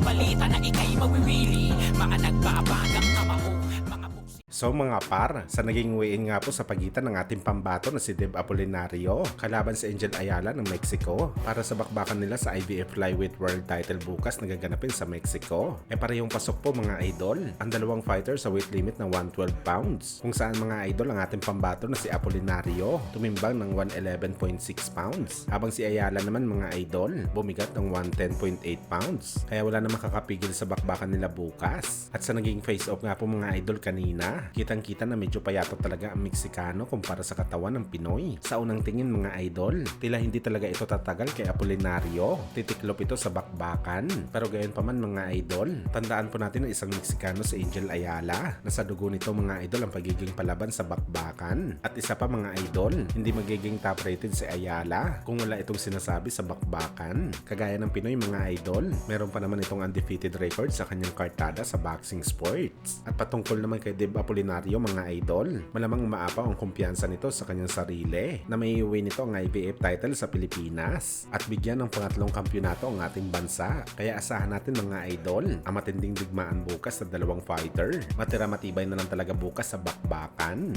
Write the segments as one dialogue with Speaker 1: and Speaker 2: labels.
Speaker 1: balita na ika'y mawiwili. Mga nagbabagang kamao, mga buksi.
Speaker 2: So mga par, sa naging weigh-in nga po sa pagitan ng ating pambato na si Deb Apolinario kalaban si Angel Ayala ng Mexico para sa bakbakan nila sa IBF Flyweight World Title bukas na gaganapin sa Mexico. Parehong pasok po mga idol ang dalawang fighter sa weight limit ng 112 pounds kung saan mga idol ang ating pambato na si Apolinario tumimbang ng 111.6 pounds habang si Ayala naman mga idol bumigat ng 110.8 pounds kaya wala na makakapigil sa bakbakan nila bukas. At sa naging face-off nga po mga idol kanina, kitang-kita na medyo payatot talaga ang Meksikano kumpara sa katawan ng Pinoy. Sa unang tingin mga idol, tila hindi talaga ito tatagal kay Apolinario. Titiklop ito sa bakbakan. Pero gayon pa man mga idol, tandaan po natin na isang Meksikano si Angel Ayala na sa dugo nito mga idol ang pagiging palaban sa bakbakan. At isa pa mga idol, hindi magiging top rated si Ayala kung wala itong sinasabi sa bakbakan. Kagaya ng Pinoy mga idol, meron pa naman itong undefeated record sa kanyang kartada sa boxing sports. At patungkol naman kay Deb Apolinario mga idol, malamang umaapaw ang kumpiyansa nito sa kanyang sarili na may iuwi nito ang IBF title sa Pilipinas at bigyan ng pangatlong kampyonato ang ating bansa. Kaya asahan natin mga idol ang matinding digmaan bukas sa dalawang fighter. Matira matibay na lang talaga bukas sa bakbakan.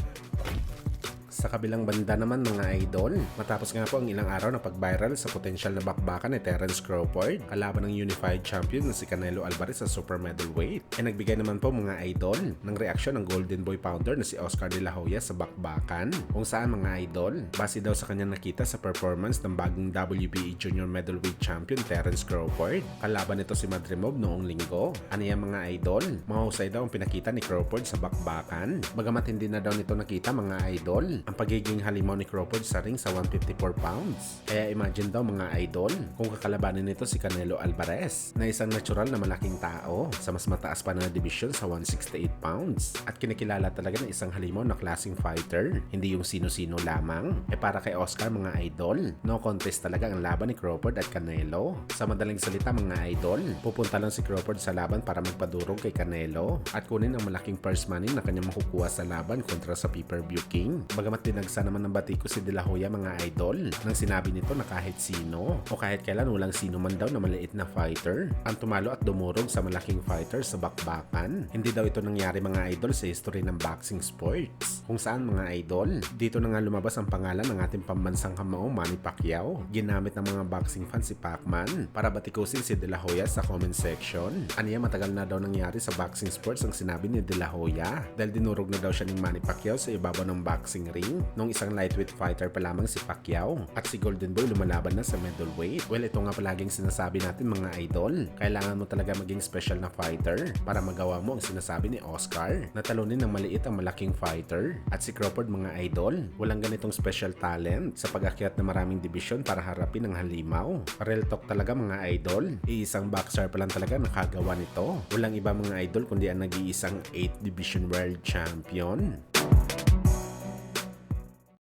Speaker 2: Sa kabilang banda naman mga idol, matapos nga po ang ilang araw na pag-viral sa potensyal na bakbakan ni Terence Crawford kalaban ng unified champion na si Canelo Alvarez sa super middleweight, nagbigay naman po mga idol ng reaksyon ng Golden Boy Pounder na si Oscar De La Hoya sa bakbakan kung saan mga idol, base daw sa kanyang nakita sa performance ng bagong WBA junior middleweight champion Terence Crawford kalaban nito si Madrimov noong linggo. Ano yan mga idol? Mahusay daw ang pinakita ni Crawford sa bakbakan, bagamat hindi na daw nito nakita mga idol ang pagiging halimaw ni Crawford sa ring sa 154 pounds. Kaya imagine daw mga idol kung kakalabanin nito si Canelo Alvarez na isang natural na malaking tao sa mas mataas pa na division sa 168 pounds at kinikilala talaga ng isang halimaw na klaseng fighter, hindi yung sino-sino lamang. Para kay Oscar mga idol, no contest talaga ang laban ni Crawford at Canelo. Sa madaling salita mga idol, pupunta lang si Crawford sa laban para magpadurog kay Canelo at kunin ang malaking purse money na kanyang makukuha sa laban kontra sa pay-per-view king. Bagamat dinagsa naman ng batiko si De La Hoya mga idol nang sinabi nito na kahit sino o kahit kailan walang sino man daw na maliit na fighter ang tumalo at dumurog sa malaking fighter sa bakbakan. Hindi daw ito nangyari mga idol sa history ng boxing sports kung saan mga idol, dito na nga lumabas ang pangalan ng ating pambansang kamao Manny Pacquiao. Ginamit ng mga boxing fans si Pacman para batikusin si De La Hoya sa comment section. Aniya matagal na daw nangyari sa boxing sports ang sinabi ni De La Hoya dahil dinurog na daw siya ni Manny Pacquiao sa ibabaw ng boxing ring nung isang lightweight fighter pa lamang si Pacquiao at si Golden Boy lumalaban na sa middleweight. Well, ito nga palaging sinasabi natin mga idol, kailangan mo talaga maging special na fighter para magawa mo ang sinasabi ni Oscar na talunin ng maliit ang malaking fighter. At si Crawford mga idol, walang ganitong special talent sa pag-akyat na maraming division para harapin ang halimaw. Real talk talaga mga idol, iisang boxer pa lang talaga nakagawa nito. Walang iba mga idol kundi ang nag-iisang 8th division world champion.